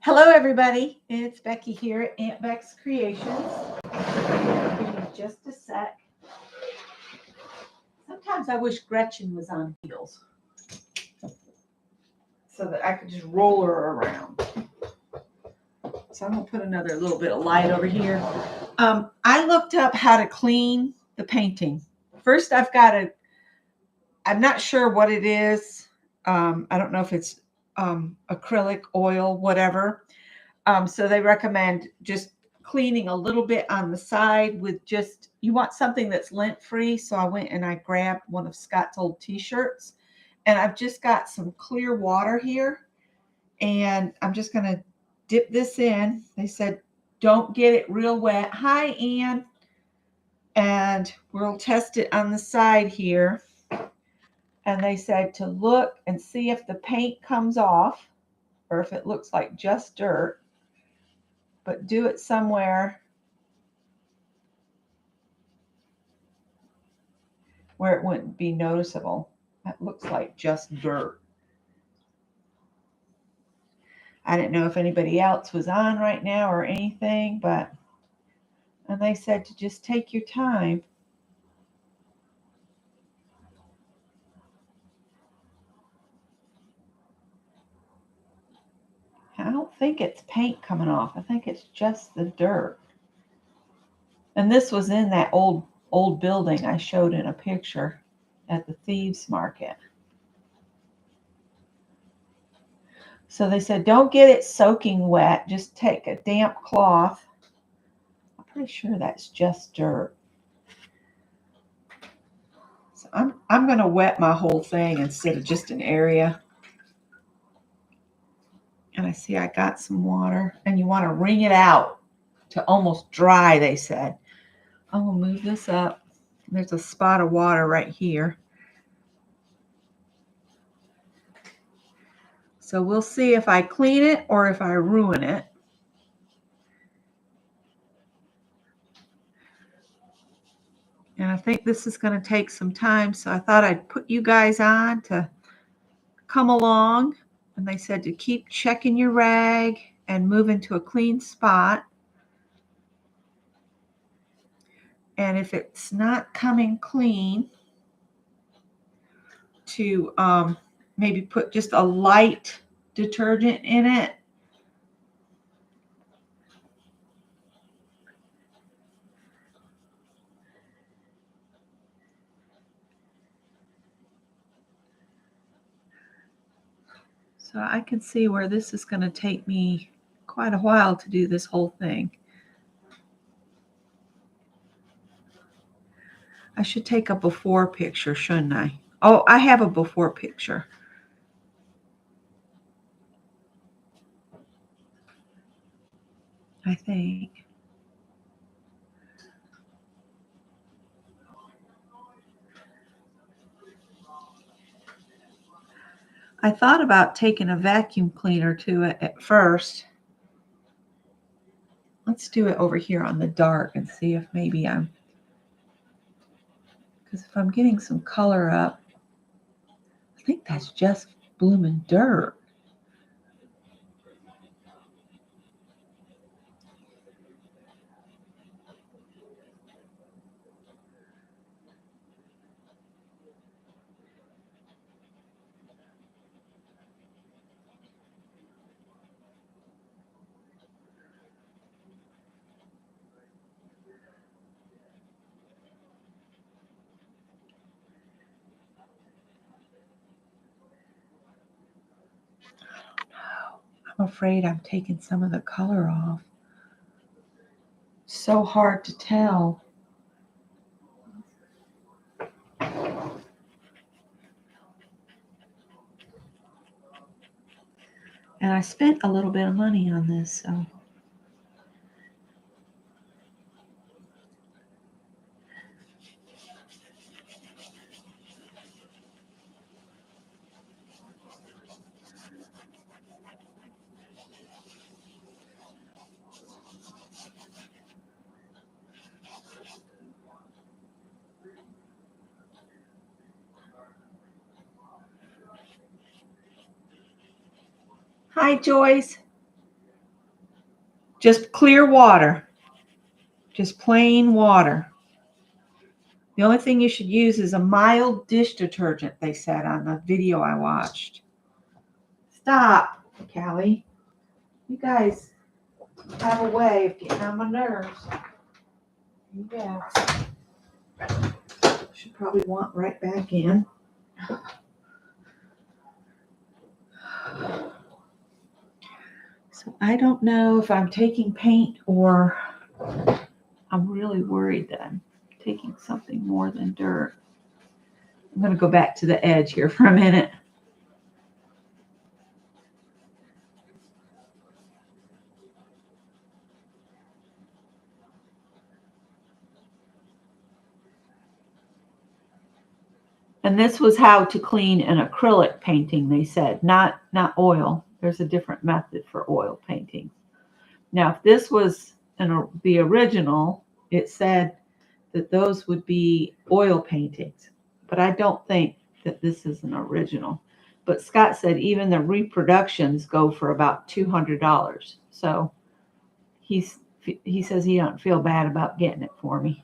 Hello, everybody. It's Becky here at Aunt Beck's Creations. Give me just a sec. Sometimes I wish Gretchen was on heels so that I could just roll her around. So I'm going to put another little bit of light over here. I looked up how to clean the painting. First, I'm not sure what it is. I don't know if it's acrylic, oil, whatever. So they recommend just cleaning a little bit on the side with you want something that's lint free. So I went and I grabbed one of Scott's old t-shirts, and I've just got some clear water here, and I'm just going to dip this in. They said, don't get it real wet. Hi, Ann. And we'll test it on the side here. And they said to look and see if the paint comes off or if it looks like just dirt. But do it somewhere where it wouldn't be noticeable. That looks like just dirt. I didn't know if anybody else was on right now or anything, and they said to just take your time. I don't think it's paint coming off. I think it's just the dirt. And this was in that old building I showed in a picture at the Thieves Market. So they said, don't get it soaking wet. Just take a damp cloth. I'm pretty sure that's just dirt. So I'm going to wet my whole thing instead of just an area. And I see I got some water. And you want to wring it out to almost dry, they said. I'm going to move this up. There's a spot of water right here. So we'll see if I clean it or if I ruin it. And I think this is going to take some time. So I thought I'd put you guys on to come along. And they said to keep checking your rag and move into a clean spot. And if it's not coming clean, to maybe put just a light detergent in it. So I can see where this is going to take me quite a while to do this whole thing. I should take a before picture, shouldn't I? Oh, I have a before picture. I think. I thought about taking a vacuum cleaner to it at first. Let's do it over here on the dark and see if maybe because if I'm getting some color up, I think that's just blooming dirt. I'm afraid I'm taking some of the color off. So hard to tell. And I spent a little bit of money on this, so. Hi, Joyce. Just clear water. Just plain water. The only thing you should use is a mild dish detergent, they said on the video I watched. Stop, Callie. You guys have a way of getting on my nerves. Yeah. Should probably want right back in. So I don't know if I'm taking paint or I'm really worried that I'm taking something more than dirt. I'm going to go back to the edge here for a minute. And this was how to clean an acrylic painting, they said, not oil. There's a different method for oil painting. Now, if this was the original, it said that those would be oil paintings. But I don't think that this is an original. But Scott said even the reproductions go for about $200. So he says he don't feel bad about getting it for me.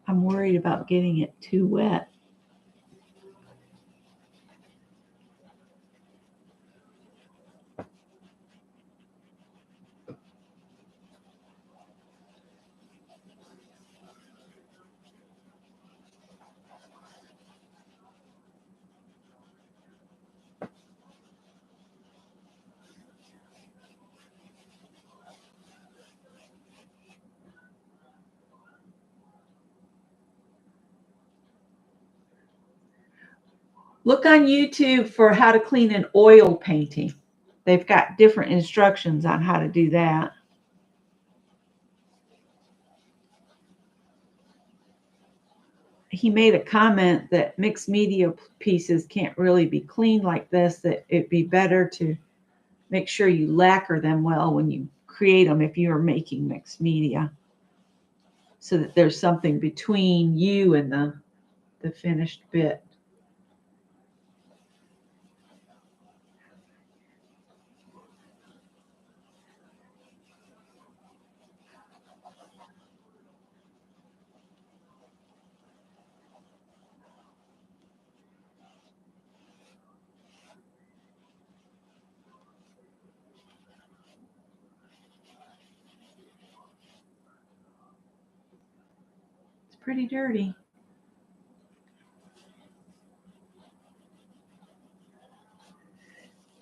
I'm worried about getting it too wet. Look on YouTube for how to clean an oil painting. They've got different instructions on how to do that. He made a comment that mixed media pieces can't really be cleaned like this, that it'd be better to make sure you lacquer them well when you create them if you're making mixed media, so that there's something between you and the finished bit. It's pretty dirty.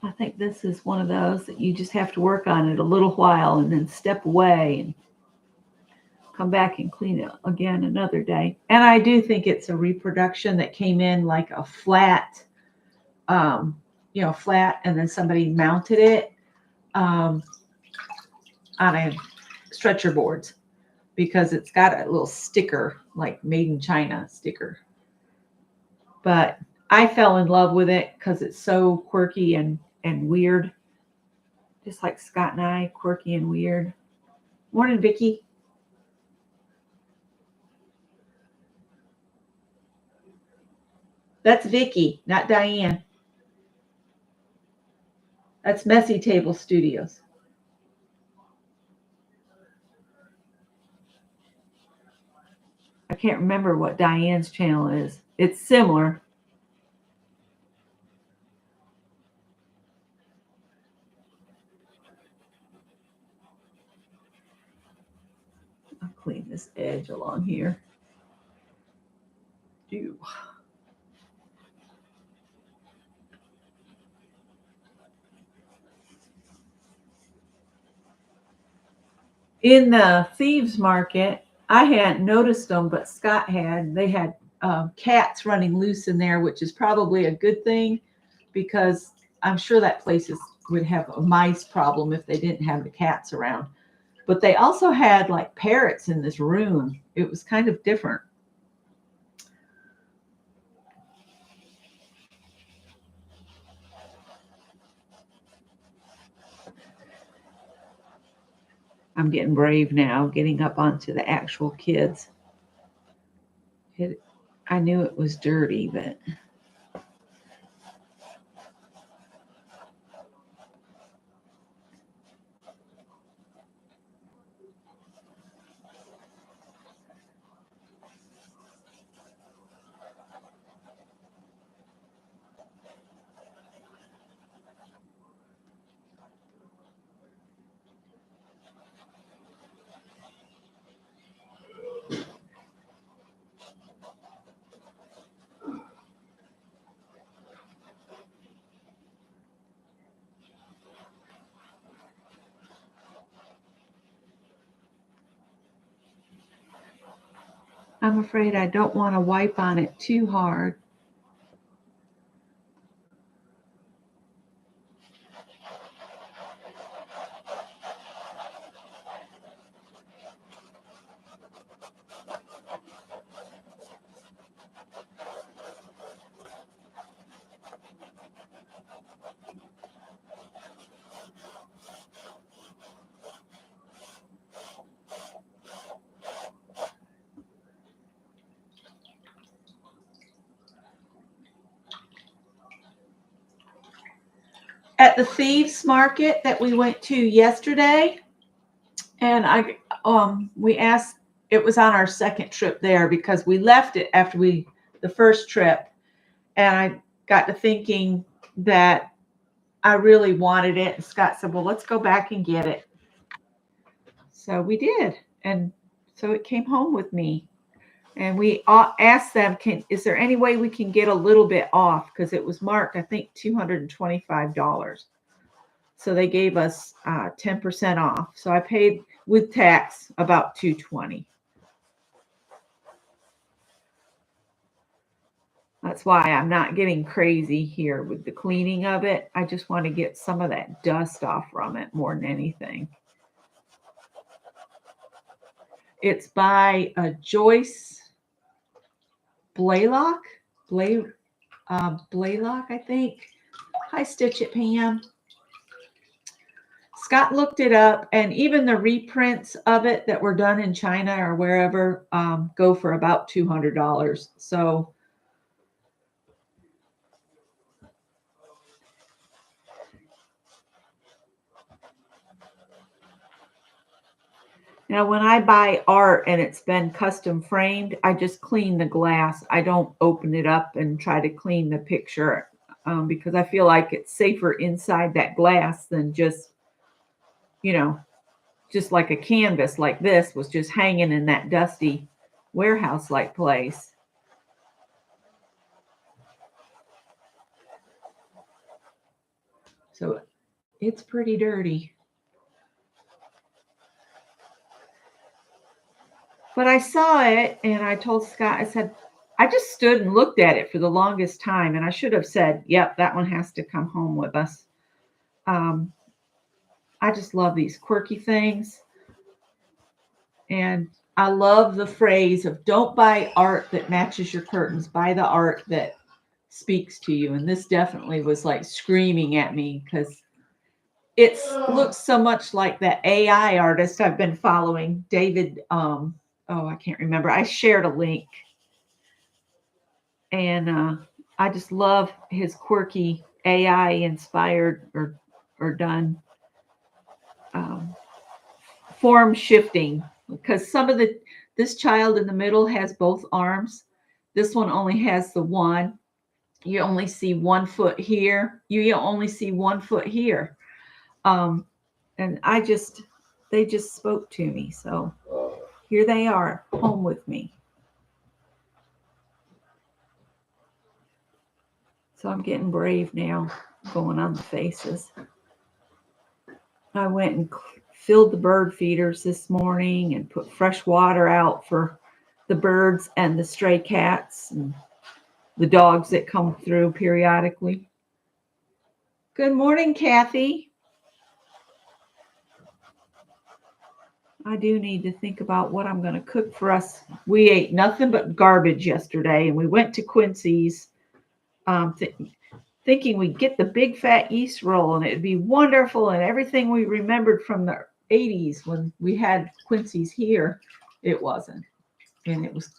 I think this is one of those that you just have to work on it a little while and then step away and come back and clean it again another day. And I do think it's a reproduction that came in like a flat, flat, and then somebody mounted it on a stretcher boards, because it's got a little sticker, like made in China sticker. But I fell in love with it because it's so quirky and weird. Just like Scott and I, quirky and weird. Morning, Vicki. That's Vicki, not Diane. That's Messy Table Studios. I can't remember what Diane's channel is. It's similar. I'll clean this edge along here. In the thieves market, I hadn't noticed them, but Scott had. They had cats running loose in there, which is probably a good thing, because I'm sure that place is would have a mice problem if they didn't have the cats around. But they also had like parrots in this room. It was kind of different. I'm getting brave now, getting up onto the actual kids. I knew it was dirty, but I'm afraid I don't want to wipe on it too hard. At the thieves market that we went to yesterday, and we asked, it was on our second trip there because we left it after the first trip, and I got to thinking that I really wanted it, and Scott said, well, let's go back and get it. So we did, and so it came home with me. And we asked them, is there any way we can get a little bit off? Because it was marked, I think, $225. So they gave us 10% off. So I paid with tax about $220. That's why I'm not getting crazy here with the cleaning of it. I just want to get some of that dust off from it more than anything. It's by Joyce Blaylock, I think. Hi, Stitch It Pam. Scott looked it up, and even the reprints of it that were done in China or wherever go for about $200. So now, when I buy art and it's been custom framed, I just clean the glass. I don't open it up and try to clean the picture because I feel like it's safer inside that glass than just, just like a canvas like this was just hanging in that dusty warehouse-like place. So it's pretty dirty. But I saw it and I told Scott, I said, I just stood and looked at it for the longest time. And I should have said, yep, that one has to come home with us. I just love these quirky things. And I love the phrase of don't buy art that matches your curtains, buy the art that speaks to you. And this definitely was like screaming at me because it looks so much like that AI artist I've been following, David. I can't remember. I shared a link. And I just love his quirky AI inspired or done form shifting, because this child in the middle has both arms. This one only has the one. You only see 1 foot here. You only see 1 foot here. And they just spoke to me. So here they are, home with me. So I'm getting brave now, going on the faces. I went and filled the bird feeders this morning and put fresh water out for the birds and the stray cats and the dogs that come through periodically. Good morning, Kathy. I do need to think about what I'm going to cook for us. We ate nothing but garbage yesterday, and we went to Quincy's thinking we'd get the big fat yeast roll, and it'd be wonderful, and everything we remembered from the 80s when we had Quincy's here, it wasn't. And it was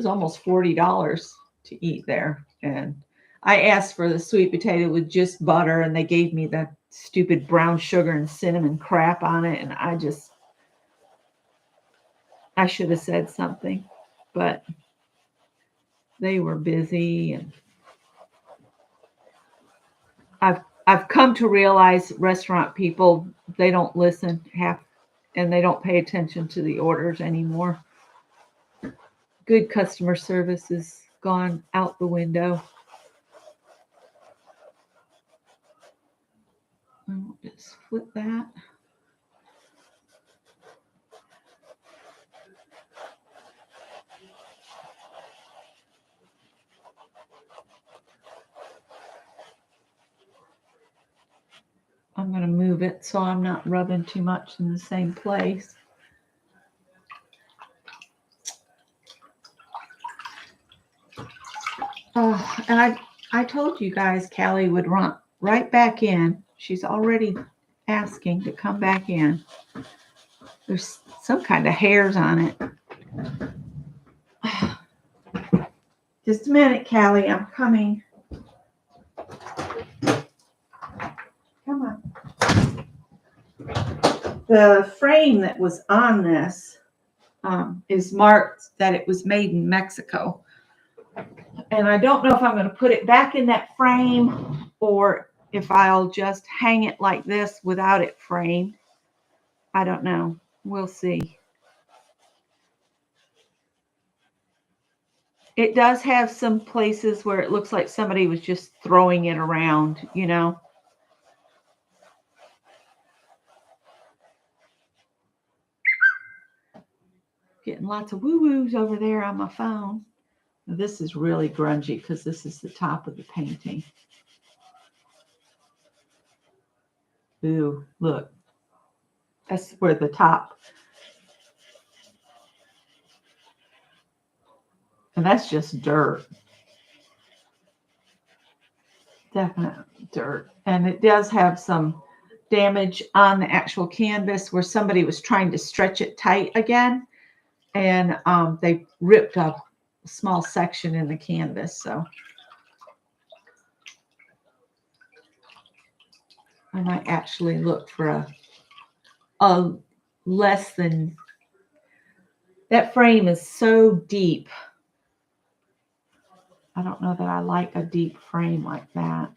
almost $40 to eat there. And I asked for the sweet potato with just butter, and they gave me the stupid brown sugar and cinnamon crap on it, and I should have said something, but they were busy, and I've come to realize restaurant people, they don't listen and they don't pay attention to the orders anymore. Good customer service is gone out the window. I'll just flip that. I'm going to move it so I'm not rubbing too much in the same place. And I told you guys Callie would run right back in. She's already asking to come back in. There's some kind of hairs on it. Just a minute, Callie. I'm coming. Come on. The frame that was on this is marked that it was made in Mexico. And I don't know if I'm going to put it back in that frame or if I'll just hang it like this without it framed. I don't know. We'll see. It does have some places where it looks like somebody was just throwing it around, you know. Getting lots of woo-woos over there on my phone. Now, this is really grungy because this is the top of the painting. Ooh, look. That's where the top. And that's just dirt. Definite dirt. And it does have some damage on the actual canvas where somebody was trying to stretch it tight again. And they ripped up a small section in the canvas. So I might actually look for a less than, that frame is so deep. I don't know that I like a deep frame like that.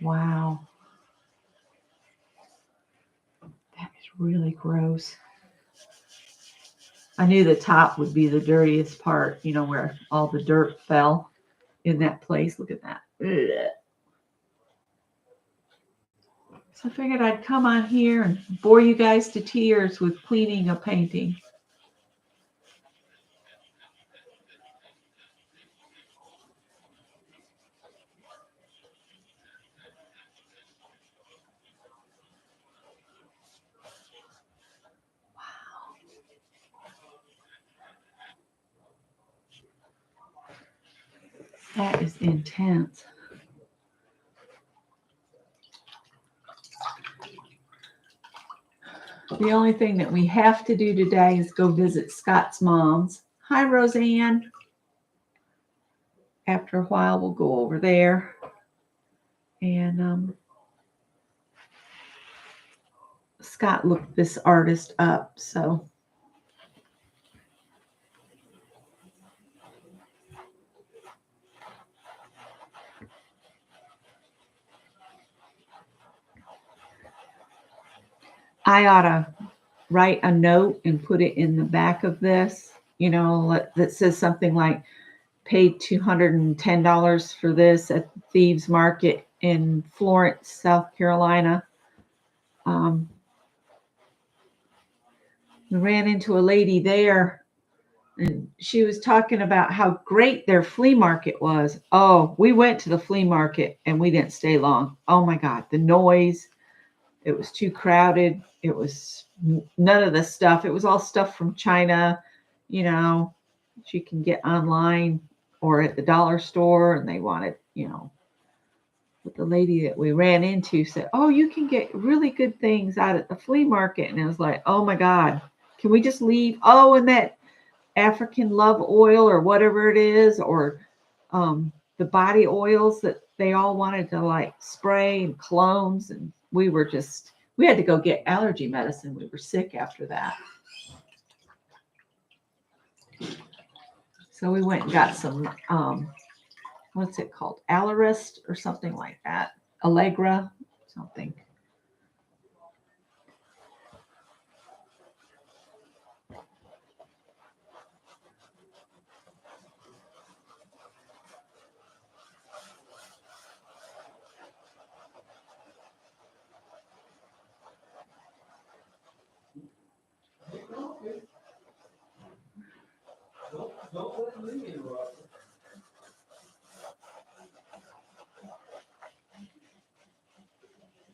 Wow. That is really gross. I knew the top would be the dirtiest part, you know, where all the dirt fell in that place. Look at that. Ugh. So I figured I'd come on here and bore you guys to tears with cleaning a painting. Wow. That is intense. The only thing that we have to do today is go visit Scott's mom's. Hi, Roseanne. After a while, we'll go over there. And Scott looked this artist up, so. I ought to write a note and put it in the back of this, you know, that says something like, paid $210 for this at Thieves Market in Florence, South Carolina. We ran into a lady there And she was talking about how great their flea market was. Oh, we went to the flea market and we didn't stay long. Oh my God, the noise. It was too crowded. It was none of the stuff. It was all stuff from China, you know, that you can get online or at the dollar store. And they wanted, but the lady that we ran into said, "Oh, you can get really good things out at the flea market." And I was like, "Oh my God, can we just leave?" Oh, and that African love oil or whatever it is, or the body oils that they all wanted to like spray and colognes. And we had to go get allergy medicine. We were sick after that. So we went and got some, what's it called? Allerist or something like that. Allegra, something. Don't let me interrupt.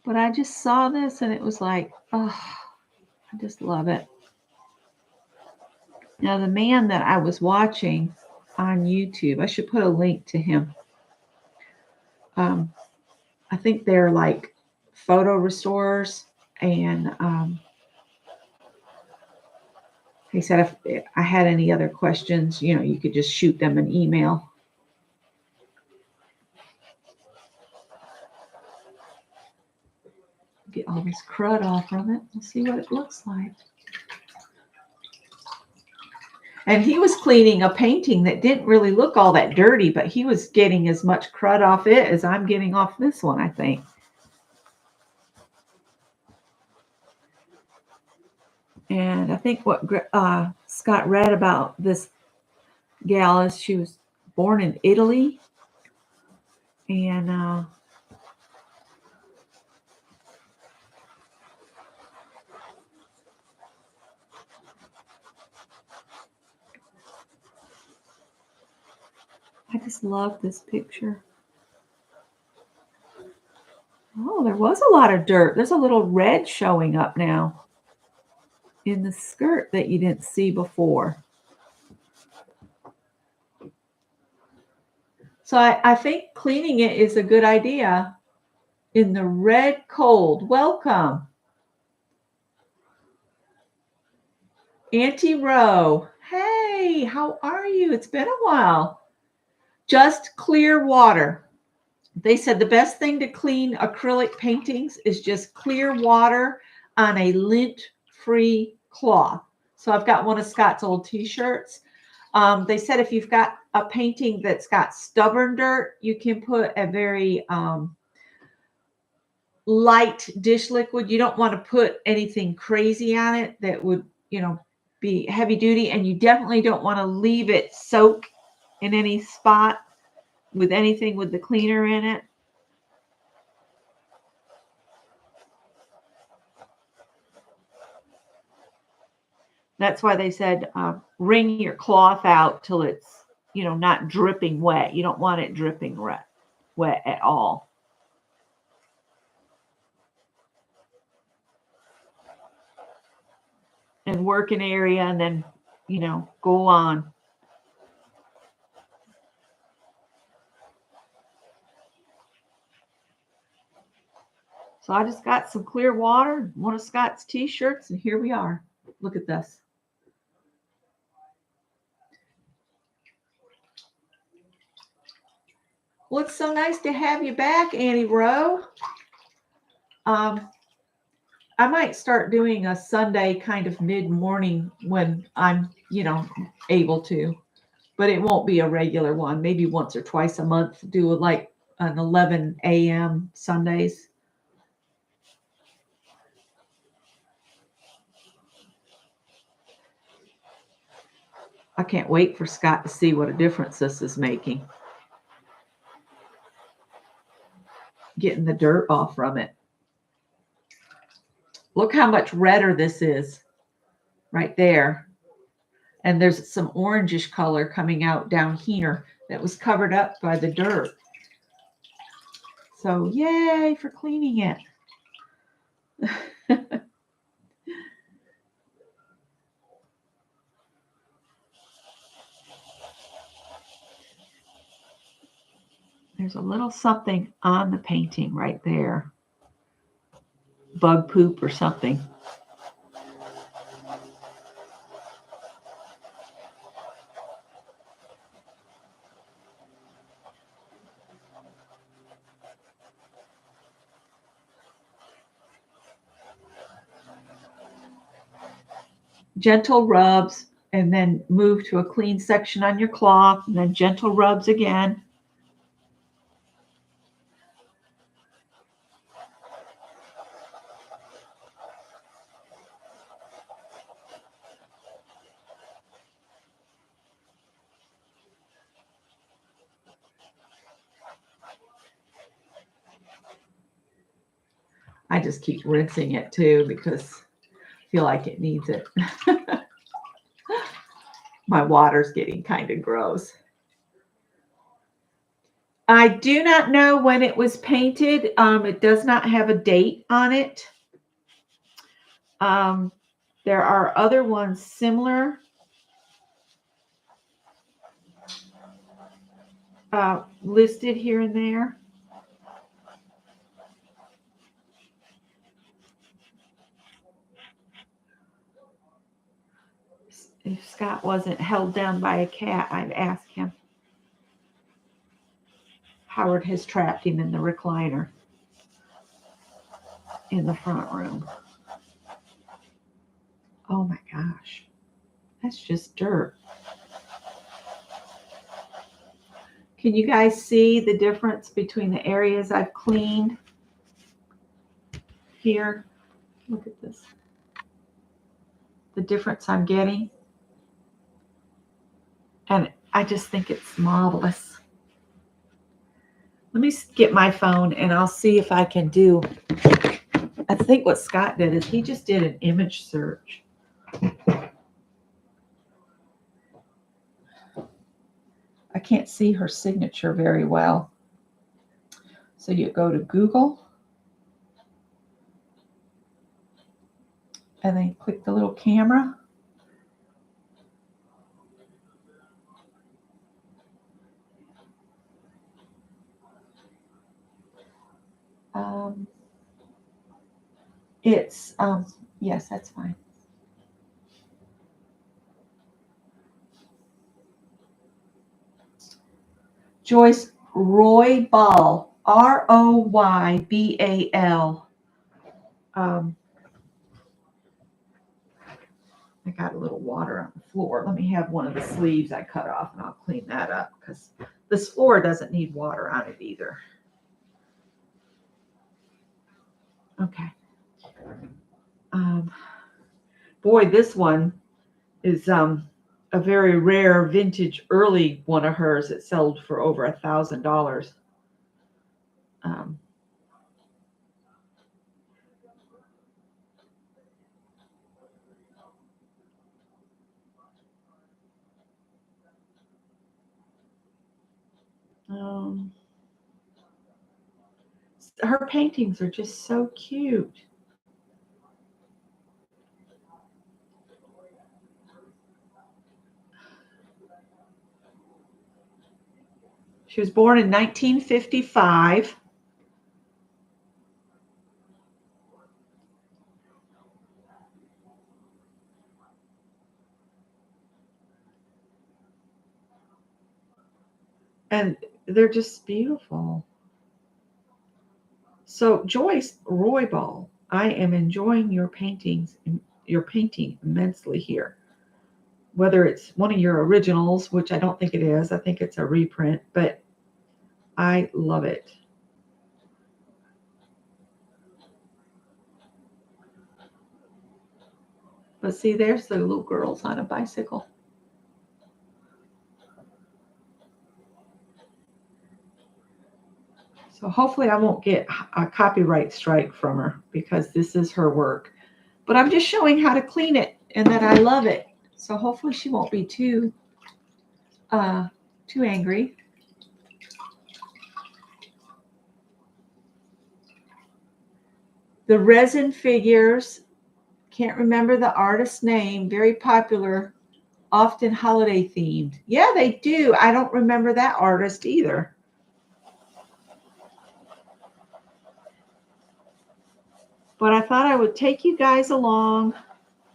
But I just saw this and it was like, oh, I just love it. Now, the man that I was watching on YouTube, I should put a link to him. I think they're like photo restorers. And he said if I had any other questions, you could just shoot them an email. Get all this crud off from it. We'll see what it looks like. And he was cleaning a painting that didn't really look all that dirty, but he was getting as much crud off it as I'm getting off this one, I think. And I think what Scott read about this gal is she was born in Italy. And I just love this picture. Oh, there was a lot of dirt. There's a little red showing up now in the skirt that you didn't see before. So I think cleaning it is a good idea in the red cold. Welcome. Auntie Roe. Hey, how are you? It's been a while. Just clear water. They said the best thing to clean acrylic paintings is just clear water on a lint-free cloth. So I've got one of Scott's old t-shirts. They said if you've got a painting that's got stubborn dirt, you can put a very light dish liquid. You don't want to put anything crazy on it that would, be heavy duty. And you definitely don't want to leave it soak in any spot with anything with the cleaner in it. That's why they said wring your cloth out till it's, not dripping wet. You don't want it dripping wet at all. And work an area and then, go on. So I just got some clear water, one of Scott's t-shirts, and here we are. Look at this. Well, it's so nice to have you back, Annie Rowe. I might start doing a Sunday kind of mid-morning when I'm, able to, but it won't be a regular one. Maybe once or twice a month, do like an 11 a.m. Sundays. I can't wait for Scott to see what a difference this is making. Getting the dirt off from it. Look how much redder this is right there. And there's some orangish color coming out down here that was covered up by the dirt. So yay for cleaning it. There's a little something on the painting right there. Bug poop or something. Gentle rubs, and then move to a clean section on your cloth, and then gentle rubs again. I just keep rinsing it too because I feel like it needs it. My water's getting kind of gross. I do not know when it was painted. It does not have a date on it. There are other ones similar. Listed here and there. If Scott wasn't held down by a cat, I'd ask him. Howard has trapped him in the recliner in the front room. Oh my gosh, that's just dirt. Can you guys see the difference between the areas I've cleaned here? Look at this. The difference I'm getting. And I just think it's marvelous. Let me get my phone and I'll see if I can do. I think what Scott did is he just did an image search. I can't see her signature very well. So you go to Google and then click the little camera. Yes, that's fine. Joyce Roybal, Roybal. I got a little water on the floor. Let me have one of the sleeves I cut off and I'll clean that up because this floor doesn't need water on it either. Okay. Boy, this one is a very rare vintage early one of hers. It sold for over $1,000. Her paintings are just so cute. She was born in 1955. And they're just beautiful. So Joyce Roybal, I am enjoying your paintings, your painting immensely here. Whether it's one of your originals, which I don't think it is, I think it's a reprint, but I love it. But see, there's the little girls on a bicycle. So hopefully I won't get a copyright strike from her because this is her work. But I'm just showing how to clean it and that I love it. So hopefully she won't be too angry. The resin figures, can't remember the artist's name, very popular, often holiday themed. Yeah, they do. I don't remember that artist either. But I thought I would take you guys along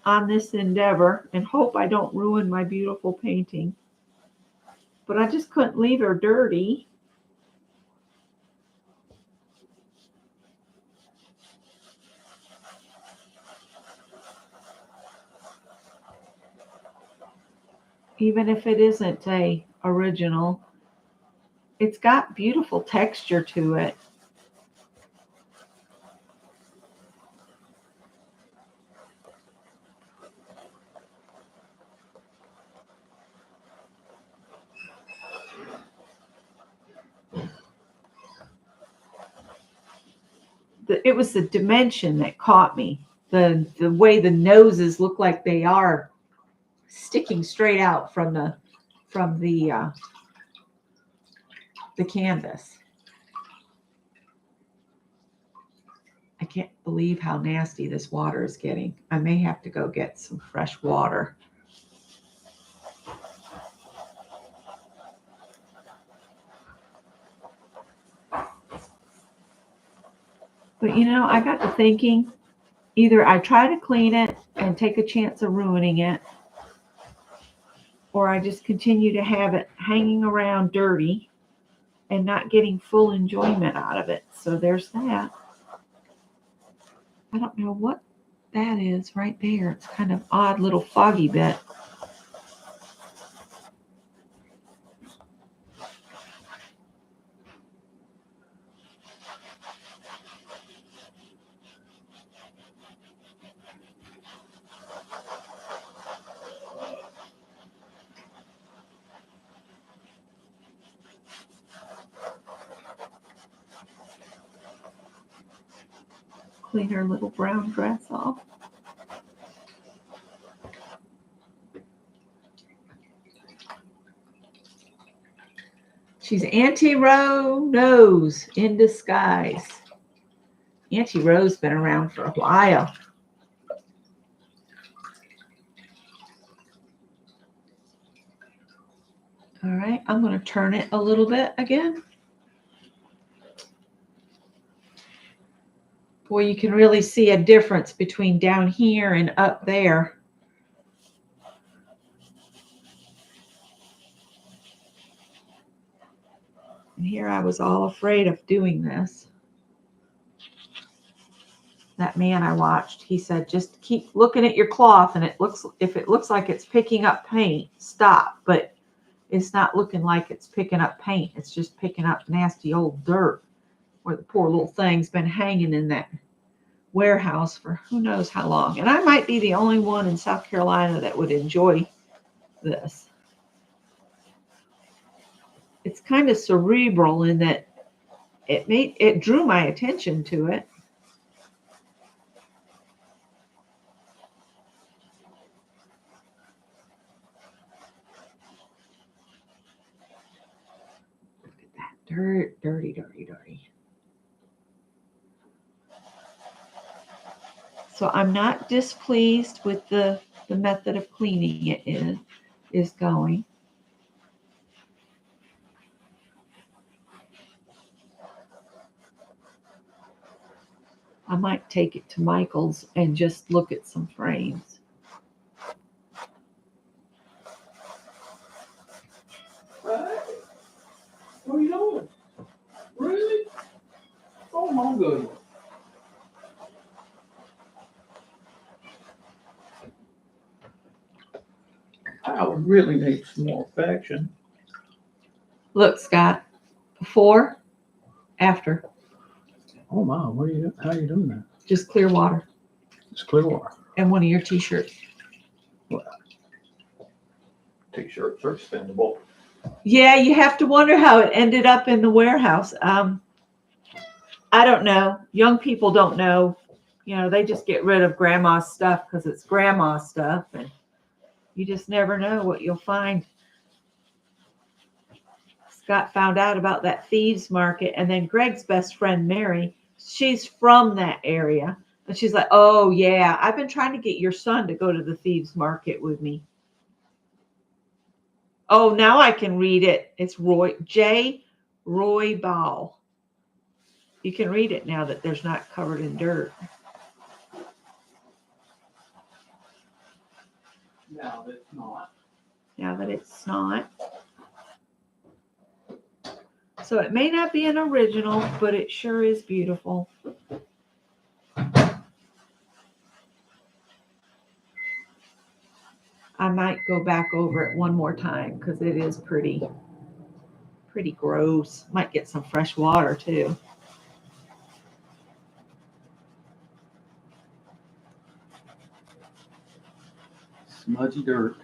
on this endeavor and hope I don't ruin my beautiful painting. But I just couldn't leave her dirty. Even if it isn't a original, it's got beautiful texture to it. It was the dimension that caught me. The way the noses look like they are sticking straight out from the canvas. I can't believe how nasty this water is getting. I may have to go get some fresh water. But you know, I got to thinking, either I try to clean it and take a chance of ruining it, or I just continue to have it hanging around dirty and not getting full enjoyment out of it. So there's that. I don't know what that is right there. It's kind of odd little foggy bit. Clean her little brown dress off. She's Auntie Rose in disguise. Auntie Rose been around for a while. All right, I'm going to turn it a little bit again. Boy, you can really see a difference between down here and up there. And here I was all afraid of doing this. That man I watched, he said, just keep looking at your cloth, and if it looks like it's picking up paint, stop. But it's not looking like it's picking up paint. It's just picking up nasty old dirt where the poor little thing's been hanging in that warehouse for who knows how long. And I might be the only one in South Carolina that would enjoy this. It's kind of cerebral in that it drew my attention to it. Look at that dirt, dirty, dirty, dirty. So I'm not displeased with the method of cleaning it is going. I might take it to Michael's and just look at some frames. What are you doing? Really? Oh my goodness. I would really need some more affection. Look, Scott, before, after, Oh my, how are you doing that? just clear water It's clear water. and one of your t-shirts. T-shirts are expendable. Yeah, you have to wonder how it ended up in the warehouse. I don't know. Young people don't know. You know, they just get rid of grandma's stuff because it's grandma's stuff. And, You just never know what you'll find. Scott found out about that thieves market, and then Greg's best friend, Mary, she's from that area. And she's like, oh, yeah, I've been trying to get your son to go to the thieves market with me. Oh, now I can read it. It's Joyce Roybal. You can read it now that there's not covered in dirt. Now that it's not. Now that it's not. So it may not be an original, but it sure is beautiful. I might go back over it one more time because it is pretty gross. Might get some fresh water too. Smudgy dirt.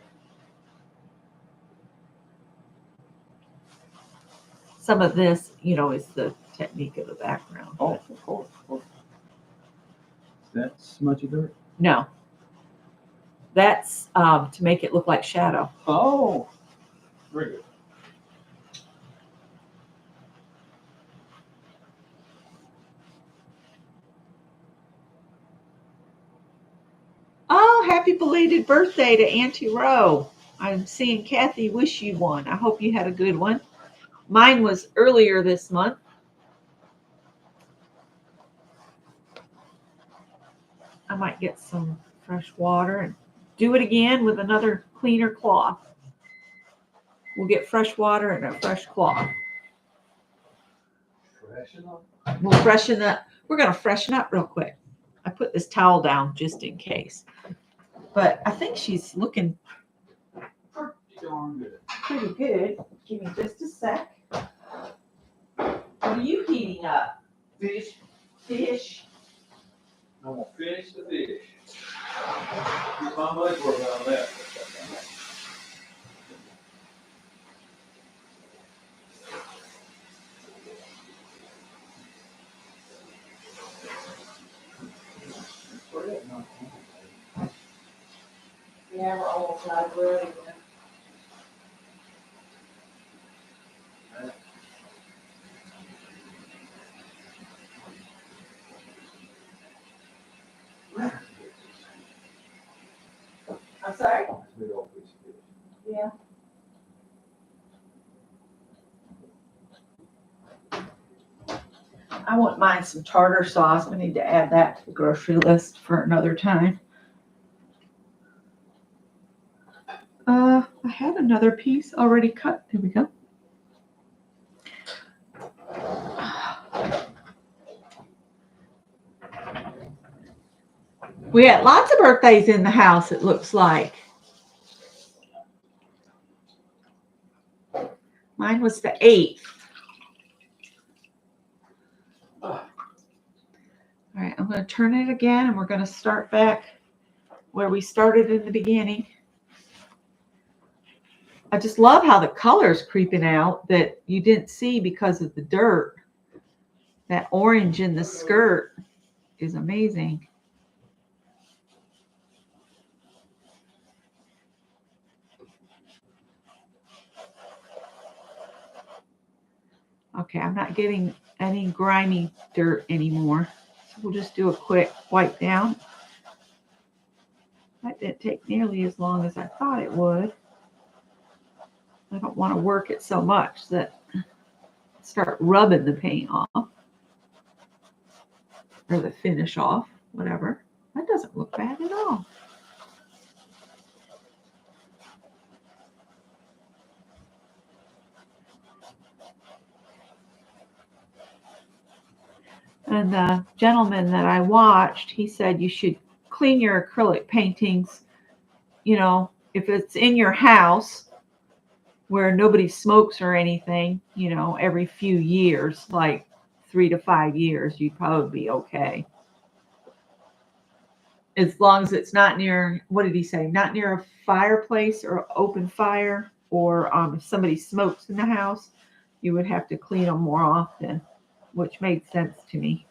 Some of this, is the technique of the background. Oh, of course. Is that smudgy dirt? No. That's to make it look like shadow. Oh, very good. Oh, happy belated birthday to Auntie Roe. I'm seeing Kathy wish you one. I hope you had a good one. Mine was earlier this month. I might get some fresh water and do it again with another cleaner cloth. We'll get fresh water and a fresh cloth. Freshen up. We'll freshen up. We're going to freshen up real quick. I put this towel down just in case. But I think she's looking Pretty darn good. pretty good. Give me just a sec. What are you heating up? Fish. Fish. I'm gonna finish the fish. Get my money's worth out of that. Yeah, we're almost out of bread again. I'm sorry? Yeah. I wouldn't mind some tartar sauce. We need to add that to the grocery list for another time. I had another piece already cut. There we go. We had lots of birthdays in the house, it looks like. Mine was the 8th. All right, I'm going to turn it again, and we're going to start back where we started in the beginning. I just love how the color's creeping out that you didn't see because of the dirt. That orange in the skirt is amazing. Okay, I'm not getting any grimy dirt anymore. So we'll just do a quick wipe down. That didn't take nearly as long as I thought it would. I don't want to work it so much that I start rubbing the paint off. Or the finish off, whatever. That doesn't look bad at all. And the gentleman that I watched, he said you should clean your acrylic paintings, if it's in your house where nobody smokes or anything, every few years, like 3 to 5 years, you'd probably be okay. As long as it's not near, what did he say? Not near a fireplace or open fire, or if somebody smokes in the house, you would have to clean them more often, which made sense to me.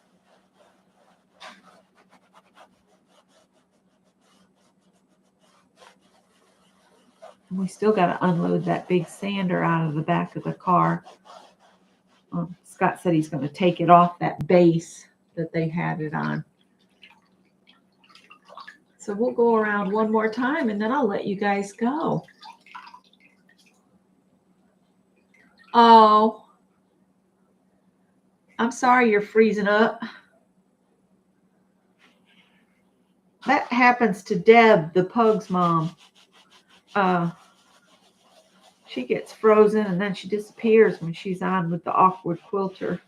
We still got to unload that big sander out of the back of the car. Scott said he's going to take it off that base that they had it on. So we'll go around one more time and then I'll let you guys go. Oh, I'm sorry you're freezing up. That happens to Deb, the pug's mom. She gets frozen and then she disappears when she's on with the awkward quilter.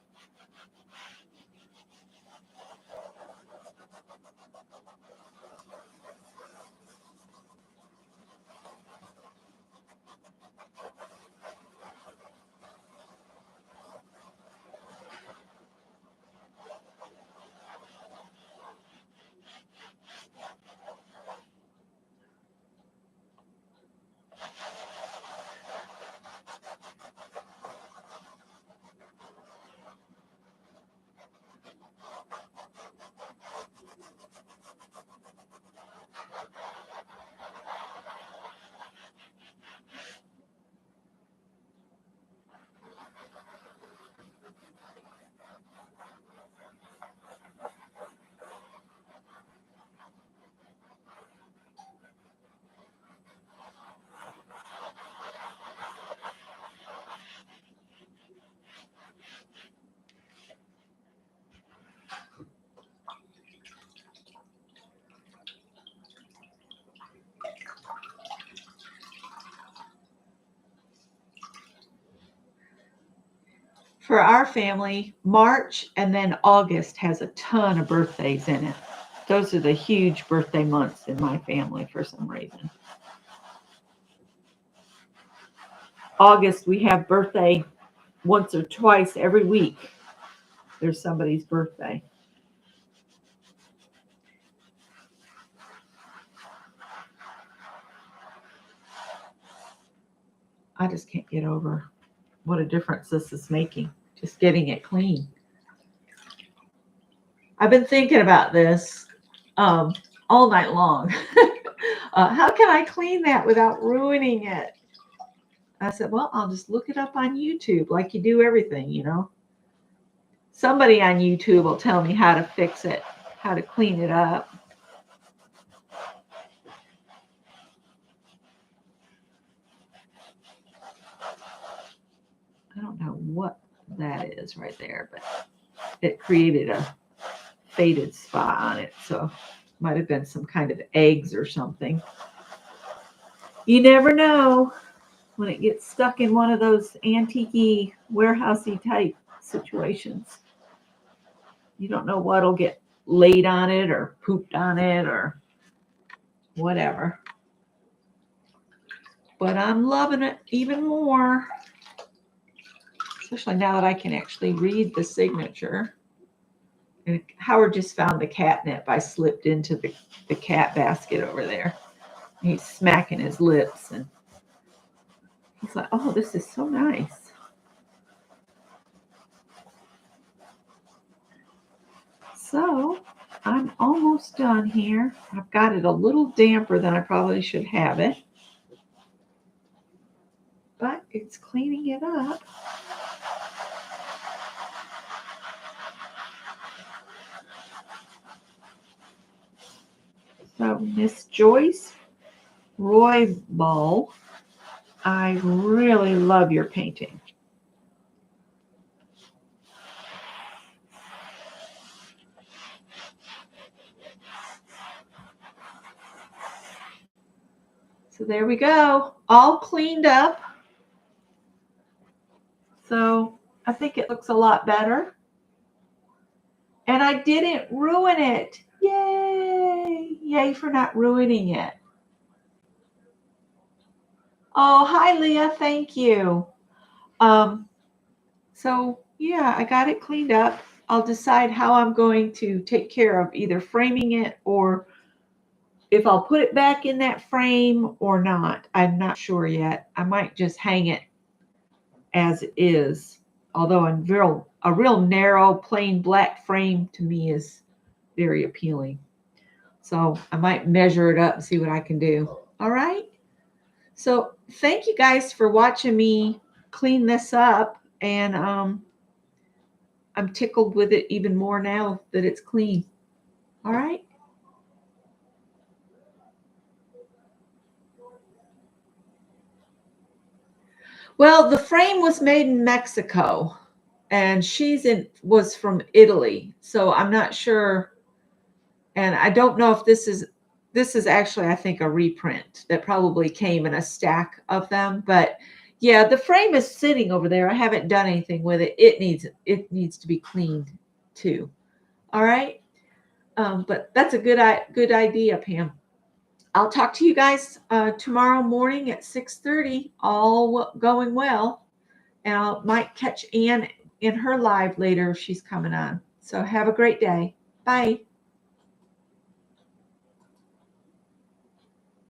For our family, March and then August has a ton of birthdays in it. Those are the huge birthday months in my family for some reason. August, we have birthday once or twice every week. There's somebody's birthday. I just can't get over what a difference this is making, just getting it clean. I've been thinking about this all night long. How can I clean that without ruining it? I said, well, I'll just look it up on YouTube like you do everything, you know. Somebody on YouTube will tell me how to fix it, how to clean it up. I don't know what that is right there, but it created a faded spot on it. So might have been some kind of eggs or something. You never know when it gets stuck in one of those antique-y, warehousey type situations. You don't know what'll get laid on it or pooped on it or whatever. But I'm loving it even more, especially now that I can actually read the signature. And Howard just found the catnip. I slipped into the cat basket over there. He's smacking his lips and he's like, oh, this is so nice. So I'm almost done here. I've got it a little damper than I probably should have it, but it's cleaning it up. So Miss Joyce Roybal, I really love your painting. So there we go, all cleaned up. So I think it looks a lot better. And I didn't ruin it. Yay! Yay for not ruining it. Oh, hi, Leah. Thank you. So yeah, I got it cleaned up. I'll decide how I'm going to take care of either framing it or if I'll put it back in that frame or not. I'm not sure yet. I might just hang it as is. Although a real narrow, plain black frame to me is very appealing. So I might measure it up and see what I can do. All right. So thank you guys for watching me clean this up. And I'm tickled with it even more now that it's clean. All right. Well, the frame was made in Mexico and was from Italy. So I'm not sure. And I don't know if this is actually, I think, a reprint that probably came in a stack of them. But yeah, the frame is sitting over there. I haven't done anything with it. It needs to be cleaned too. All right. But that's a good idea, Pam. I'll talk to you guys tomorrow morning at 6:30. All going well, and I might catch Ann in her live later if she's coming on. So have a great day. Bye.